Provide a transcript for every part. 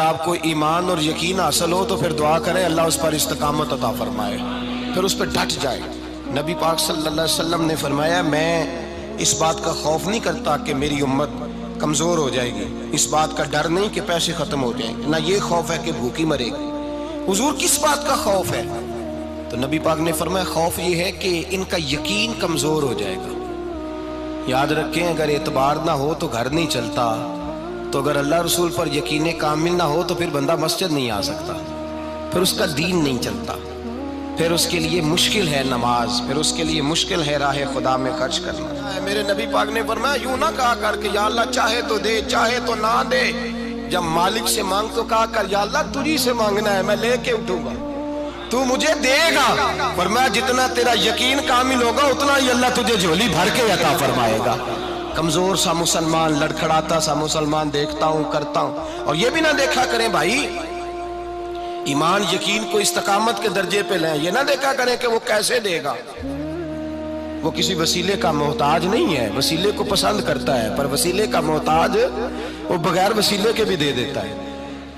آپ کو ایمان اور یقین حاصل ہو تو پھر دعا کریں اللہ اس پر استقامت عطا فرمائے، پھر اس پہ ڈٹ جائے۔ نبی پاک صلی اللہ علیہ وسلم نے فرمایا میں اس بات کا خوف نہیں کرتا کہ میری امت کمزور ہو جائے گی، اس بات کا ڈر نہیں کہ پیسے ختم ہو جائیں گے، نہ یہ خوف ہے کہ بھوکی مرے گی۔ حضور کس بات کا خوف ہے؟ تو نبی پاک نے فرمایا خوف یہ ہے کہ ان کا یقین کمزور ہو جائے گا۔ یاد رکھیں اگر اعتبار نہ ہو تو گھر نہیں چلتا، تو اگر اللہ رسول پر یقین کامل نہ ہو تو پھر بندہ مسجد نہیں آ سکتا، پھر اس کا دین نہیں چلتا، پھر اس کے لیے مشکل ہے نماز، پھر اس کے لیے مشکل ہے راہ خدا میں خرچ کرنا۔ میرے نبی پاک نے فرمایا یوں نہ کہا کر کہ یا اللہ چاہے تو دے چاہے تو نہ دے، جب مالک سے مانگ تو کہا کر یا اللہ تجھی سے مانگنا ہے، میں لے کے اٹھوں گا، تو مجھے دے گا۔ فرمایا جتنا تیرا یقین کامل ہوگا اتنا ہی اللہ تجھے جھولی بھر کے عطا فرمائے گا۔ کمزور سا مسلمان، لڑکھڑاتا سا مسلمان دیکھتا ہوں کرتا ہوں، اور یہ بھی نہ دیکھا کریں بھائی ایمان یقین کو استقامت کے درجے پہ لیں، یہ نہ دیکھا کریں کہ وہ کیسے دے گا، وہ کسی وسیلے کا محتاج نہیں ہے، وسیلے کو پسند کرتا ہے پر وسیلے کا محتاج وہ بغیر وسیلے کے بھی دے دیتا ہے۔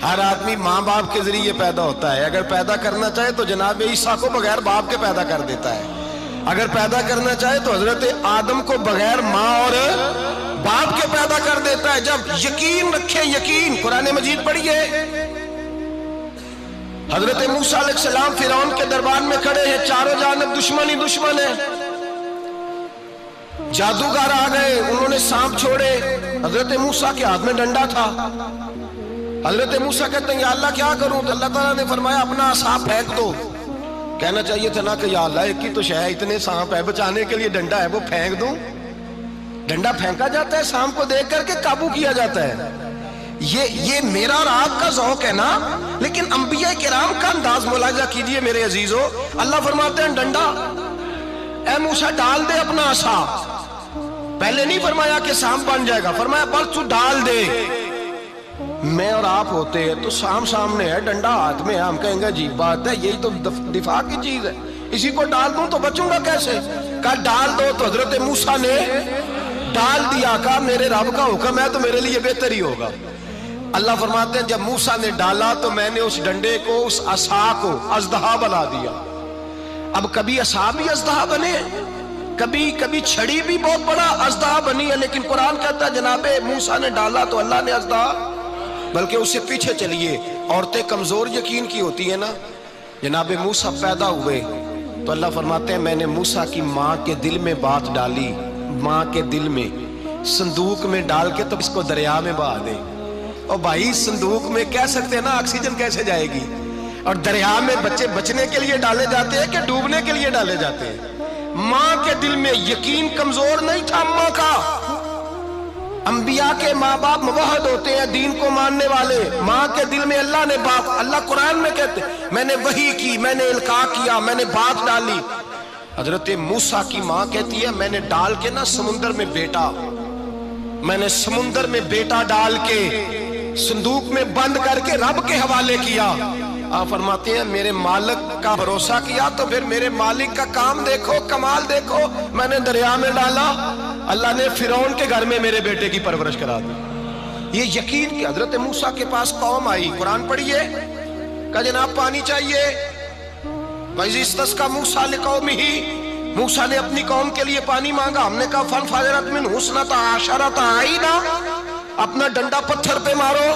ہر آدمی ماں باپ کے ذریعے پیدا ہوتا ہے، اگر پیدا کرنا چاہے تو جناب عیسیٰ کو بغیر باپ کے پیدا کر دیتا ہے، اگر پیدا کرنا چاہے تو حضرت آدم کو بغیر ماں اور باپ کے پیدا کر دیتا ہے۔ جب یقین رکھیں، یقین قرآن مجید پڑھیے، حضرت موسیٰ علیہ السلام فرعون کے دربار میں کھڑے ہیں، چاروں جانب دشمن ہی دشمن ہے، جادوگر آ گئے، انہوں نے سانپ چھوڑے، حضرت موسیٰ کے ہاتھ میں ڈنڈا تھا، حضرت موسیٰ کہتے ہیں یا اللہ کیا کروں؟ تو اللہ تعالیٰ نے فرمایا اپنا عصا پھینک دو۔ کہنا چاہیے تھا نا کہ یا اللہ ایک ہی تو شے ہے، اتنے سانپ ہے، بچانے کے لیے ڈنڈا ہے وہ پھینک دوں؟ ڈنڈا پھینکا جاتا ہے، سانپ کو دیکھ کر کے قابو کیا جاتا ہے۔ یہ میرا اور آپ کا ذوق ہے نا، لیکن انبیاء کرام کا انداز ملاحظہ کیجئے میرے عزیزو۔ اللہ فرماتے ہیں ڈنڈا اے موسیٰ ڈال دے اپنا عصا، پہلے نہیں فرمایا کہ سانپ بن جائے گا، فرمایا بس تو ڈال دے۔ میں اور آپ ہوتے ہیں تو سانپ سامنے ہے، ڈنڈا ہاتھ میں ہے، ہم کہیں گے عجیب بات ہے، یہی تو دفاع کی چیز ہے، اسی کو ڈال دوں تو بچوں گا کیسے؟ کہا ڈال دو، تو حضرت موسیٰ نے ڈال دیا، کہا میرے رب کا حکم ہے تو میرے لیے بہتر ہی ہوگا۔ اللہ فرماتے ہیں جب موسیٰ نے ڈالا تو میں نے اس ڈنڈے کو، اس عصا کو اژدہا بنا دیا۔ اب کبھی عصا بھی اژدہا بنے، کبھی چھڑی بھی بہت بڑا اژدہا بنی ہے، لیکن قرآن کہتا ہے جناب موسیٰ نے ڈالا تو اللہ نے اژدہا، بلکہ اس سے پیچھے چلیے، عورتیں کمزور یقین کی ہوتی ہیں نا، جناب موسیٰ پیدا ہوئے تو اللہ فرماتے ہیں میں نے موسیٰ کی ماں کے دل میں بات ڈالی، ماں کے دل میں صندوق میں ڈال کے تو اس کو دریا میں بہا دے۔ اور بھائی صندوق میں کہہ سکتے ہیں نا آکسیجن کیسے جائے گی، اور دریا میں بچے بچنے کے لیے ڈالے جاتے ہیں کہ ڈوبنے کے لیے ڈالے جاتے ہیں؟ ماں کے دل میں یقین کمزور نہیں تھا ماں کا۔ انبیاء کے ماں باپ موحد ہوتے ہیں، دین کو ماننے والے، ماں کے دل میں اللہ نے بات، اللہ قرآن میں کہتے ہیں میں نے وحی کی، میں نے القاء کیا، میں نے بات ڈالی۔ حضرت موسیٰ کی ماں کہتی ہے میں نے ڈال کے نا سمندر میں بیٹا، میں نے سمندر میں بیٹا ڈال کے صندوق میں بند کر کے رب کے حوالے کیا۔ آپ فرماتے ہیں میرے مالک کا بھروسہ کیا تو پھر میرے مالک کا کام دیکھو، کمال دیکھو، میں نے دریا میں ڈالا، اللہ نے فرعون کے گھر میں میرے بیٹے کی پرورش کرا دی۔ یہ یقین کہ حضرت موسیٰ کے پاس قوم آئی، قرآن پڑھیے، کہا جناب پانی چاہیے، وَإِذِ اسْتَسْقَىٰ مُوسَىٰ لِقَوْمِهِ، موسیٰ نے اپنی قوم کے لیے پانی مانگا، ہم نے کہا فَانْفَجَرَتْ مِنْهُ اثْنَتَا عَشَرَةَ عَيْنًا، اپنا ڈنڈا پتھر پہ مارو۔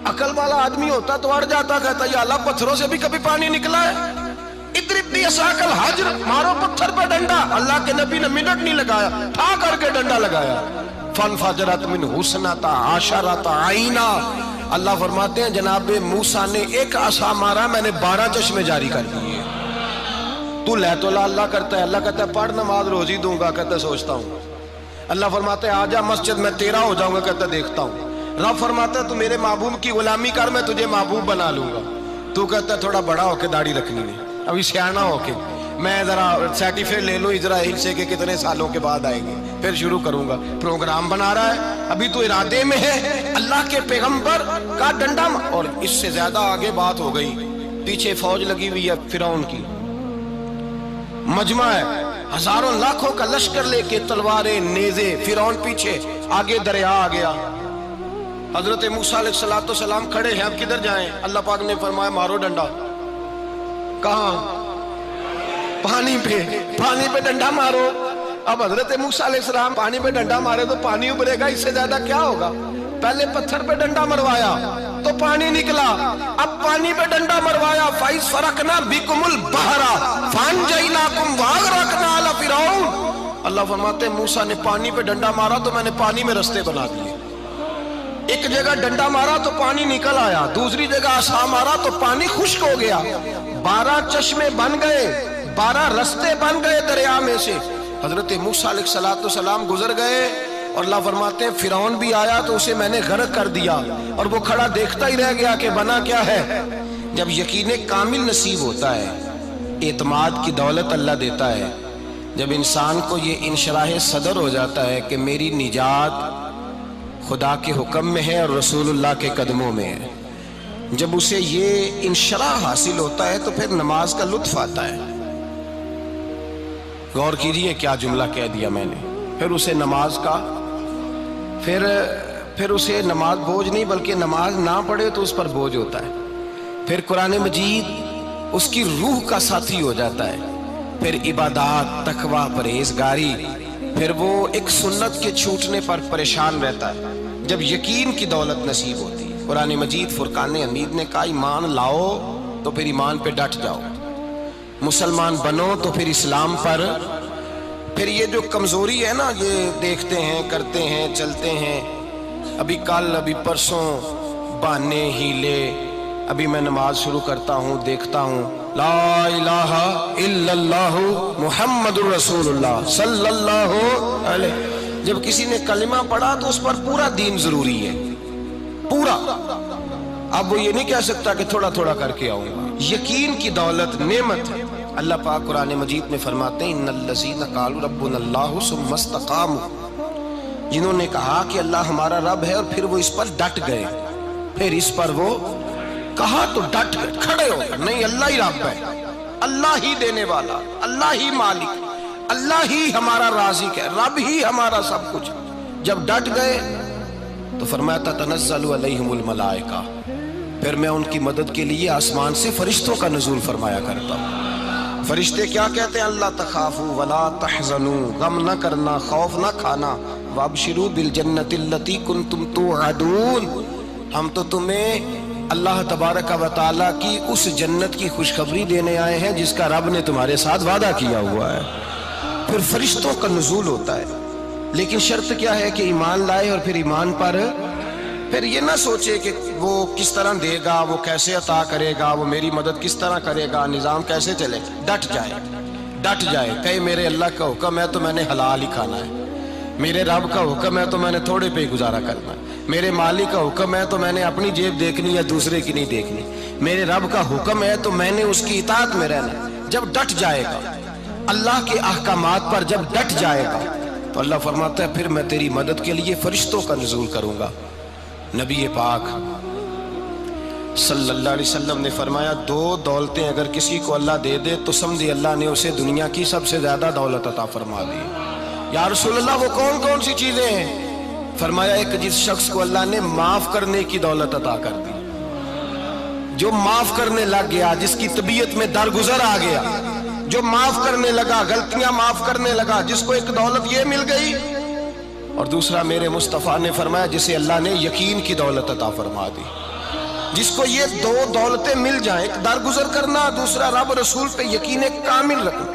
عقل والا آدمی ہوتا تو اڑ جاتا، کہتا یا اللہ پتھروں سے بھی کبھی پانی نکلا ہے؟ اضرب بعصاک الحجر، مارو پتھر پہ ڈنڈا۔ اللہ کے نبی نے منٹ نہیں لگایا، ٹھا کر کے ڈنڈا لگایا، فَانْفَجَرَتْ مِنْهُ اثْنَتَا عَشَرَةَ عَيْنًا۔ اللہ فرماتے ہیں جناب موسیٰ نے ایک عصا مارا، میں نے 12 چشمے جاری کر دیے۔ تو لے تو اللہ کرتا ہے، اللہ کہتا ہے پڑھ نماز روزی دوں گا، کہتا ہے سوچتا ہوں۔ اللہ فرماتا ہے آجا مسجد میں تیرا ہو جاؤں گا، کہتا ہے دیکھتا ہوں۔ رب فرماتا ہے تو میرے محبوب کی غلامی کر، میں تجھے محبوب بنا لوں گا۔ تو کہتا ہے تھوڑا بڑا ہو کے داڑھی رکھنی ہے، ابھی سیانا ہو کے میں ذرا سرٹیفکیٹ لے لوں اسرائیل سے کہ کتنے سالوں کے بعد آئیں گے، پھر شروع کروں گا۔ پروگرام بنا رہا ہے، ابھی تو ارادے میں ہے۔ اللہ کے پیغمبر کا ڈنڈا، اور اس سے زیادہ آگے بات ہو گئی، پیچھے فوج لگی ہوئی ہے فرعون کی، مجمع ہے، ہزاروں لاکھوں کا لشکر لے کے، تلواریں نیزے، فرعون پیچھے، آگے دریا آ گیا۔ حضرت موسیٰ علیہ السلام کھڑے ہیں، اب کدھر جائیں؟ اللہ پاک نے فرمایا مارو ڈنڈا۔ کہاں؟ پانی پہ ڈنڈا مارو۔ اب حضرت موسیٰ علیہ السلام پانی پہ ڈنڈا مارے تو پانی ابھرے گا، اس سے زیادہ کیا ہوگا؟ پہلے پتھر پہ ڈنڈا مروایا تو پانی نکلا، اب پانی پہ ڈنڈا مروایا فَإِذْ فَرَقْنَا بِكُمُ الْبَحْرَ فَأَنْجَيْنَاكُمْ وَأَغْرَقْنَا آلَ فِرْعَوْنَ۔ اللہ فرماتے ہیں موسیٰ نے پانی پہ ڈنڈا مارا تو میں نے پانی میں رستے بنا دیے۔ ایک جگہ ڈنڈا مارا تو پانی نکل آیا، دوسری جگہ عصا مارا تو پانی خشک ہو گیا، 12 چشمے بن گئے، 12 رستے بن گئے دریا میں سے۔ حضرت موسیٰ علیہ السلام گزر گئے اور اللہ فرماتے ہیں فرعون بھی آیا تو اسے میں نے غرق کر دیا، اور وہ کھڑا دیکھتا ہی رہ گیا کہ بنا کیا ہے۔ جب یقین کامل نصیب ہوتا ہے، اعتماد کی دولت اللہ دیتا ہے، جب انسان کو یہ انشراح صدر ہو جاتا ہے کہ میری نجات خدا کے حکم میں ہے اور رسول اللہ کے قدموں میں ہے، جب اسے یہ انشراح حاصل ہوتا ہے تو پھر نماز کا لطف آتا ہے۔ غور کیجئے کیا جملہ کہہ دیا میں نے، پھر اسے نماز کا پھر اسے نماز بوجھ نہیں بلکہ نماز نہ پڑھے تو اس پر بوجھ ہوتا ہے، پھر قرآن مجید اس کی روح کا ساتھی ہو جاتا ہے، پھر عبادات، تقوی، پرہیزگاری، پھر وہ ایک سنت کے چھوٹنے پر پریشان رہتا ہے جب یقین کی دولت نصیب ہوتی ہے۔ قرآن مجید فرقان حمید نے کہا ایمان لاؤ تو پھر ایمان پہ ڈٹ جاؤ، مسلمان بنو تو پھر اسلام پر۔ پھر یہ جو کمزوری ہے نا، یہ دیکھتے ہیں، کرتے ہیں، چلتے ہیں، ابھی کل ابھی پرسوں بہانے ہیلے، ابھی میں نماز شروع کرتا ہوں دیکھتا ہوں لا الہ الا اللہ محمد الرسول اللہ صلی اللہ علیہ، جب کسی نے کلمہ پڑھا تو اس پر پورا دین ضروری ہے، پورا۔ اب وہ یہ نہیں کہہ سکتا کہ تھوڑا تھوڑا کر کے آؤں گا۔ یقین کی دولت نعمت ہے۔ اللہ پاک قرآن مجید میں فرماتے ہیں ان الذین قالوا ربنا اللہ ثم استقاموا، جنہوں نے کہا کہ اللہ ہمارا رب ہے اور پھر وہ اس پر ڈٹ گئے، پھر اس پر وہ کہا تو ڈٹ گئے، کھڑے ہو گئے، نہیں اللہ ہی رب ہے، اللہ ہی دینے والا، اللہ ہی مالک، اللہ ہی ہمارا رازق ہے، رب ہی ہمارا سب کچھ۔ جب ڈٹ گئے تو فرمایا تتنزل علیہم الملائکہ، پھر میں ان کی مدد کے لیے آسمان سے فرشتوں کا نزول فرمایا کرتا ہوں۔ فرشتے کیا کہتے ہیں؟ اللہ تخافوا ولا تحزنوا، غم نہ کرنا، خوف نہ کھانا، وابشروا بالجنۃ التی کنتم توعدون، ہم تو تمہیں اللہ تبارک و تعالیٰ کی اس جنت کی خوشخبری دینے آئے ہیں جس کا رب نے تمہارے ساتھ وعدہ کیا ہوا ہے۔ پھر فرشتوں کا نزول ہوتا ہے، لیکن شرط کیا ہے کہ ایمان لائے، اور پھر ایمان پر پھر یہ نہ سوچے کہ وہ کس طرح دے گا، وہ کیسے عطا کرے گا، وہ میری مدد کس طرح کرے گا، نظام کیسے چلے، ڈٹ جائے، کہے میرے اللہ کا حکم ہے تو میں نے حلال ہی کھانا ہے، میرے رب کا حکم ہے تو میں نے تھوڑے پہ ہی گزارا کرنا ہے، میرے مالک کا حکم ہے تو میں نے اپنی جیب دیکھنی یا دوسرے کی نہیں دیکھنی، میرے رب کا حکم ہے تو میں نے اس کی اطاعت میں رہنا۔ جب ڈٹ جائے گا اللہ کے احکامات پر، جب ڈٹ جائے گا تو اللہ فرماتا ہے پھر میں تیری مدد کے لیے فرشتوں کا نزول کروں گا۔ نبی پاک صلی اللہ علیہ وسلم نے فرمایا 2 دولتیں اگر کسی کو اللہ دے دے تو سمجھے اللہ نے اسے دنیا کی سب سے زیادہ دولت عطا فرما دی۔ یا رسول اللہ وہ کون کون سی چیزیں ہیں؟ فرمایا ایک جس شخص کو اللہ نے معاف کرنے کی دولت عطا کر دی، جو معاف کرنے لگ گیا، جس کی طبیعت میں درگزر آ گیا، جو معاف کرنے لگا، غلطیاں معاف کرنے لگا، جس کو ایک دولت یہ مل گئی۔ اور دوسرا میرے مصطفیٰ نے فرمایا جسے اللہ نے یقین کی دولت عطا فرما دی، جس کو یہ 2 دولتیں مل جائیں، ایک درگزر کرنا، دوسرا رب رسول پہ یقین کامل رکھنا،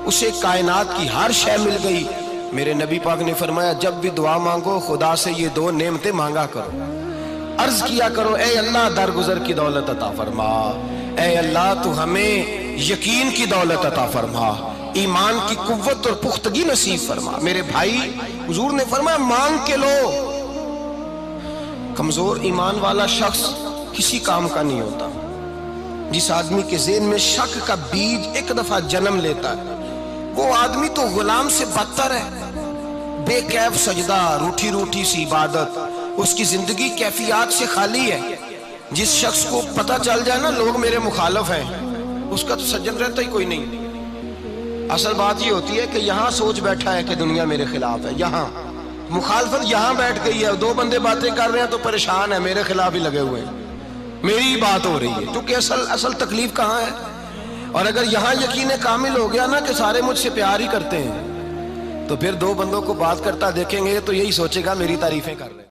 اسے کائنات کی ہر شے مل گئی۔ میرے نبی پاک نے فرمایا جب بھی دعا مانگو خدا سے یہ 2 نعمتیں مانگا کرو، عرض کیا کرو اے اللہ درگزر کی دولت عطا فرما، اے اللہ تو ہمیں یقین کی دولت عطا فرما، ایمان کی قوت اور پختگی نصیب فرما۔ میرے بھائی حضور نے فرمایا مانگ کے لو۔ کمزور ایمان والا شخص کسی کام کا نہیں ہوتا۔ جس آدمی کے ذہن میں شک کا بیج ایک دفعہ جنم لیتا ہے وہ آدمی تو غلام سے بدتر ہے، بے کیف سجدہ، روٹھی روٹھی سی عبادت، اس کی زندگی کیفیات سے خالی ہے۔ جس شخص کو پتہ چل جائے نا لوگ میرے مخالف ہیں، اس کا تو سجن رہتا ہی کوئی نہیں۔ اصل بات یہ ہوتی ہے کہ یہاں سوچ بیٹھا ہے کہ دنیا میرے خلاف ہے، یہاں مخالفت یہاں بیٹھ گئی ہے، دو بندے باتیں کر رہے ہیں تو پریشان ہے، میرے خلاف ہی لگے ہوئے ہیں، میری ہی بات ہو رہی ہے، کیونکہ اصل تکلیف کہاں ہے؟ اور اگر یہاں یقین کامل ہو گیا نا کہ سارے مجھ سے پیار ہی کرتے ہیں، تو پھر دو بندوں کو بات کرتا دیکھیں گے تو یہی سوچے گا میری تعریفیں کر رہے ہیں۔